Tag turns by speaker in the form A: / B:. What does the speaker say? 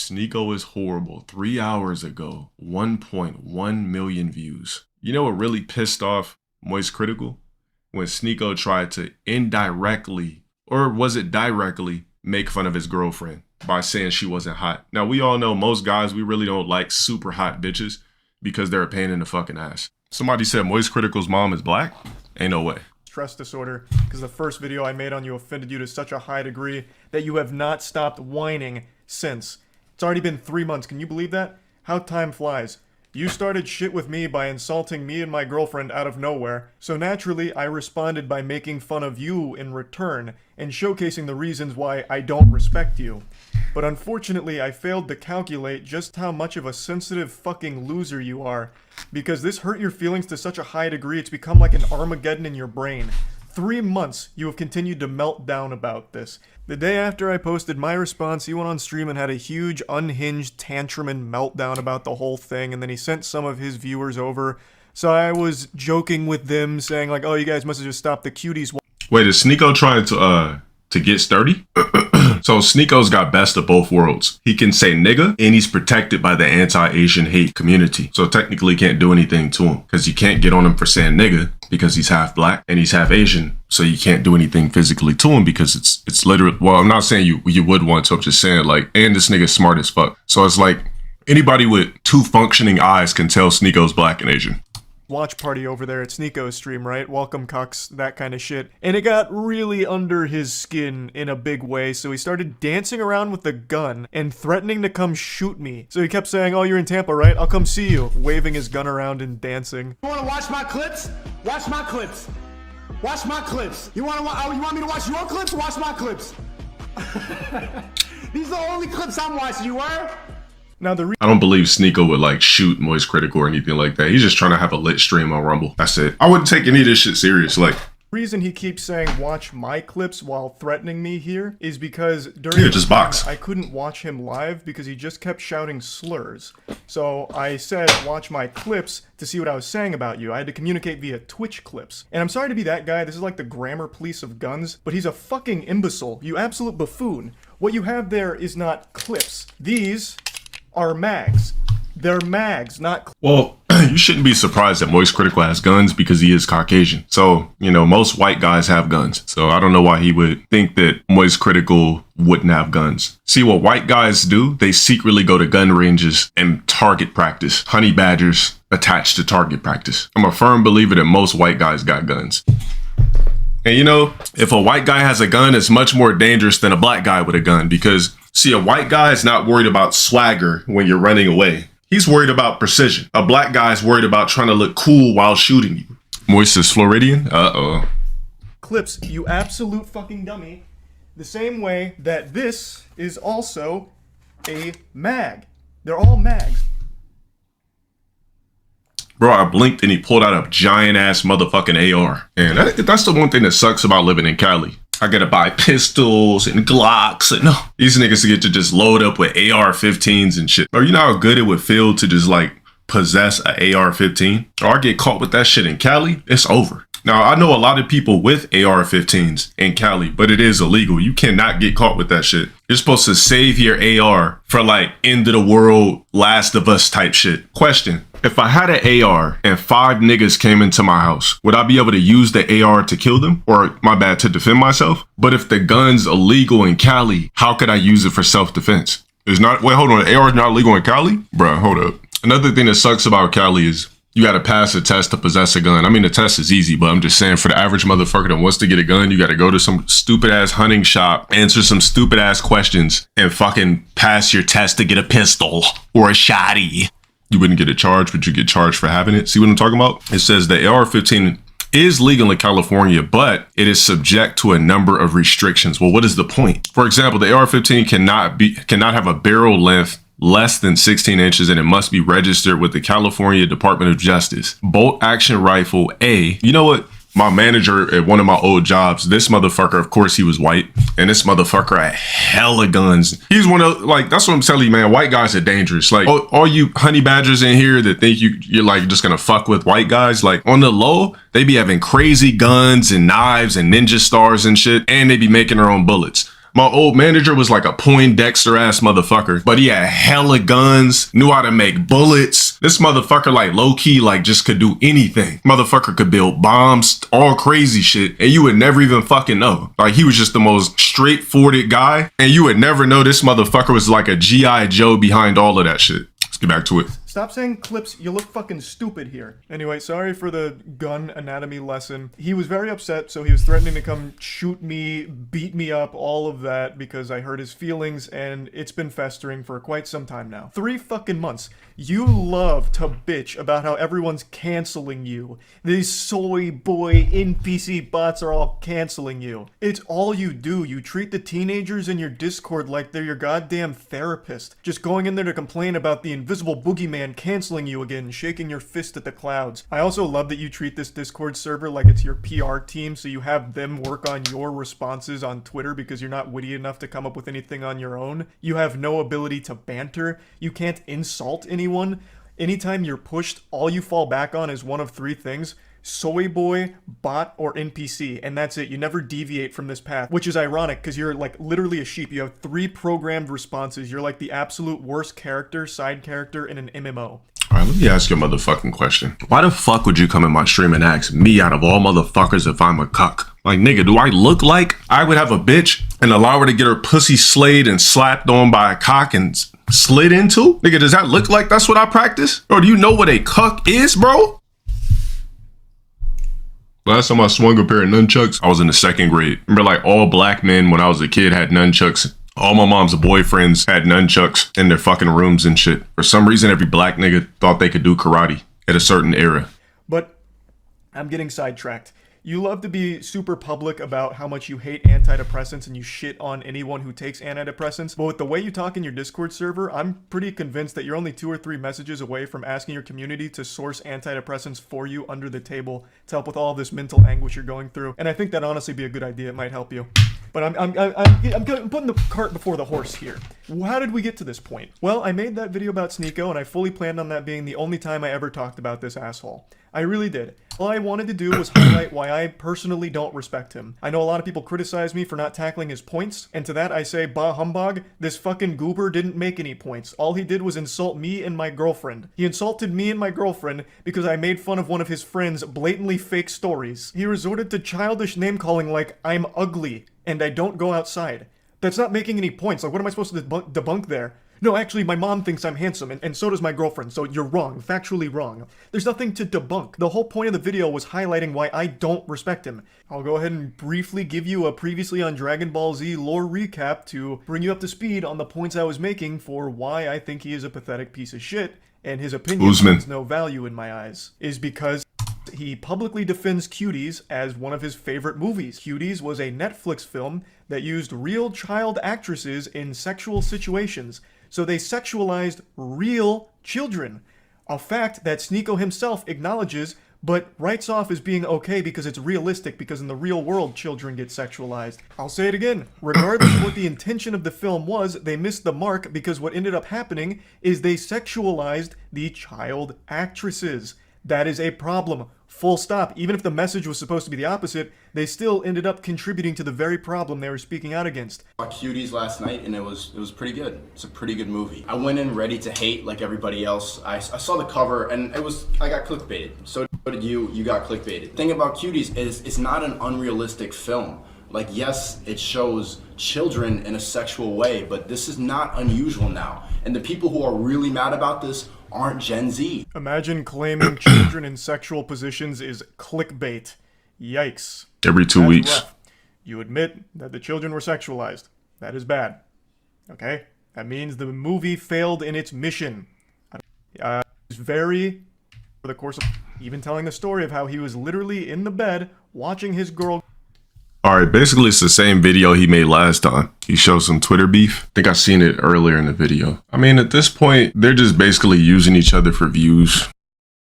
A: Sneako is horrible. 3 hours ago, 1.1 million views. You know what really pissed off Moist Critical? When Sneako tried to indirectly, or was it directly, make fun of his girlfriend by saying she wasn't hot. Now, we all know most guys, we really don't like super hot bitches because they're a pain in the fucking ass. Somebody said Moist Critical's mom is black? Ain't no way.
B: Stress disorder, because the first video I made on you offended you to such a high degree that you have not stopped whining since. It's already been 3 months, can you believe that? How time flies. You started shit with me by insulting me and my girlfriend out of nowhere, so naturally I responded by making fun of you in return, and showcasing the reasons why I don't respect you. But unfortunately I failed to calculate just how much of a sensitive fucking loser you are, because this hurt your feelings to such a high degree it's become like an Armageddon in your brain. 3 months you have continued to melt down about this. The day after I posted my response, he went on stream and had a huge unhinged tantrum and meltdown about the whole thing, and then he sent some of his viewers over. So I was joking with them, saying like, oh, you guys must have just stopped the cuties.
A: Wait, is Sneako trying to get sturdy? So Sneako's got best of both worlds. He can say nigga, and he's protected by the anti-Asian hate community. So technically can't do anything to him, because you can't get on him for saying nigga, because he's half black and he's half Asian. So you can't do anything physically to him because it's literally, well, I'm not saying you would want to, I'm just saying like, and this nigga's smart as fuck. So it's like, anybody with 2 functioning eyes can tell Sneako's black and Asian.
B: Watch party over there at Sneako's stream, right? Welcome cucks, that kind of shit. And it got really under his skin in a big way, so he started dancing around with the gun and threatening to come shoot me. So he kept saying, oh, you're in Tampa, right? I'll come see you, waving his gun around and dancing.
C: You wanna watch my clips? Watch my clips. Watch my clips. You want me to watch your clips? Watch my clips. These are the only clips I'm watching, you were?
B: Now
A: I don't believe Sneako would like shoot Moist Critical or anything like that. He's just trying to have a lit stream on Rumble. That's it. I wouldn't take any of this shit serious. Like,
B: reason he keeps saying watch my clips while threatening me here is because during
A: just box.
B: I couldn't watch him live because he just kept shouting slurs. So I said watch my clips to see what I was saying about you. I had to communicate via Twitch clips. And I'm sorry to be that guy, this is like the grammar police of guns, but he's a fucking imbecile, you absolute buffoon. What you have there is not clips. These are mags. They're mags, not
A: well, you shouldn't be surprised that Moist Critical has guns because he is Caucasian. So, you know, most white guys have guns. So I don't know why he would think that Moist Critical wouldn't have guns. See, what white guys do, they secretly go to gun ranges and target practice. Honey badgers attached to target practice. I'm a firm believer that most white guys got guns. And you know, if a white guy has a gun, it's much more dangerous than a black guy with a gun because, see, a white guy is not worried about swagger when you're running away. He's worried about precision. A black guy is worried about trying to look cool while shooting you. Moist is Floridian? Uh-oh.
B: Clips, you absolute fucking dummy. The same way that this is also a mag. They're all mags.
A: Bro, I blinked and he pulled out a giant ass motherfucking AR. And that's the one thing that sucks about living in Cali. I gotta buy pistols and Glocks and these niggas get to just load up with AR-15s and shit. Bro, you know how good it would feel to just like possess a AR-15? Or I get caught with that shit in Cali, it's over. Now, I know a lot of people with AR-15s in Cali, but it is illegal. You cannot get caught with that shit. You're supposed to save your AR for like end of the world, Last of Us type shit. Question. If I had an AR and 5 niggas came into my house, would I be able to use the AR to kill them? Or, my bad, to defend myself? But if the gun's illegal in Cali, how could I use it for self-defense? Wait, hold on, the AR is not legal in Cali? Bruh, hold up. Another thing that sucks about Cali is you gotta pass a test to possess a gun. I mean, the test is easy, but I'm just saying for the average motherfucker that wants to get a gun, you gotta go to some stupid ass hunting shop, answer some stupid ass questions, and fucking pass your test to get a pistol or a shotty. You wouldn't get a charge, but you get charged for having it. See what I'm talking about? It says the AR-15 is legal in California, but it is subject to a number of restrictions. Well, what is the point? For example, the AR-15 cannot have a barrel length less than 16 inches, and it must be registered with the California Department of Justice. Bolt action rifle A. You know what? My manager at one of my old jobs, this motherfucker, of course he was white, and this motherfucker had hella guns. He's one of, like, that's what I'm telling you, man, white guys are dangerous. Like, all you honey badgers in here that think you're like just gonna fuck with white guys, like on the low, they be having crazy guns and knives and ninja stars and shit, and they be making their own bullets. My old manager was like a Poindexter ass motherfucker, but he had hella guns, knew how to make bullets. This motherfucker like low key like just could do anything. Motherfucker could build bombs, all crazy shit, and you would never even fucking know. Like he was just the most straightforward guy, and you would never know this motherfucker was like a G.I. Joe behind all of that shit. Let's get back to it.
B: Stop saying clips, you look fucking stupid here. Anyway, sorry for the gun anatomy lesson. He was very upset, so he was threatening to come shoot me, beat me up, all of that, because I hurt his feelings, and it's been festering for quite some time now. 3 fucking months. You love to bitch about how everyone's canceling you. These soy boy NPC bots are all canceling you. It's all you do. You treat the teenagers in your Discord like they're your goddamn therapist. Just going in there to complain about the invisible boogeyman canceling you again, shaking your fist at the clouds. I also love that you treat this Discord server like it's your PR team, so you have them work on your responses on Twitter because you're not witty enough to come up with anything on your own. You have no ability to banter. You can't insult anyone. Anytime you're pushed, all you fall back on is one of 3 things: soy boy, bot, or NPC, and that's it. You never deviate from this path, which is ironic because you're like literally a sheep. You have 3 programmed responses. You're like the absolute worst character, side character in an MMO.
A: Alright, let me ask you a motherfucking question. Why the fuck would you come in my stream and ask me out of all motherfuckers if I'm a cuck? Like, nigga, do I look like I would have a bitch and allow her to get her pussy slayed and slapped on by a cock and slid into? Nigga, does that look like that's what I practice? Or do you know what a cuck is, bro? Last time I swung a pair of nunchucks, I was in the 2nd grade. Remember, like, all black men when I was a kid had nunchucks. All my mom's boyfriends had nunchucks in their fucking rooms and shit. For some reason, every black nigga thought they could do karate at a certain era.
B: But I'm getting sidetracked. You love to be super public about how much you hate antidepressants and you shit on anyone who takes antidepressants, but with the way you talk in your Discord server, I'm pretty convinced that you're only 2 or 3 messages away from asking your community to source antidepressants for you under the table to help with all this mental anguish you're going through. And I think that'd honestly be a good idea. It might help you. But I'm putting the cart before the horse here. How did we get to this point? Well, I made that video about Sneako, and I fully planned on that being the only time I ever talked about this asshole. I really did. All I wanted to do was highlight why I personally don't respect him. I know a lot of people criticize me for not tackling his points, and to that I say, bah humbug, this fucking goober didn't make any points. All he did was insult me and my girlfriend. He insulted me and my girlfriend because I made fun of one of his friend's blatantly fake stories. He resorted to childish name-calling like, I'm ugly, and I don't go outside. That's not making any points. Like, what am I supposed to debunk there? No, actually, my mom thinks I'm handsome, and so does my girlfriend, so you're wrong, factually wrong. There's nothing to debunk. The whole point of the video was highlighting why I don't respect him. I'll go ahead and briefly give you a previously on Dragon Ball Z lore recap to bring you up to speed on the points I was making for why I think he is a pathetic piece of shit, and his opinion has no value in my eyes. Is because he publicly defends Cuties as one of his favorite movies. Cuties was a Netflix film that used real child actresses in sexual situations. So they sexualized real children. A fact that Sneako himself acknowledges, but writes off as being okay because it's realistic, because in the real world, children get sexualized. I'll say it again. Regardless of what the intention of the film was, they missed the mark because what ended up happening is they sexualized the child actresses. That is a problem. Full stop. Even if the message was supposed to be the opposite, they still ended up contributing to the very problem they were speaking out against.
D: I saw Cuties last night and it was pretty good. It's a pretty good movie. I went in ready to hate like everybody else. I saw the cover and I got clickbaited. So did you got clickbaited. The thing about Cuties is it's not an unrealistic film. Like, yes, it shows children in a sexual way, but this is not unusual now. And the people who are really mad about this aren't Gen Z.
B: Imagine claiming children in sexual positions is clickbait. Yikes.
A: Every 2 weeks.
B: Rough. You admit that the children were sexualized. That is bad. Okay? That means the movie failed in its mission. It's very, for the course of even telling the story of how he was literally in the bed watching his girl.
A: Alright, basically it's the same video he made last time. He showed some Twitter beef. I think I seen it earlier in the video. I mean, at this point, they're just basically using each other for views.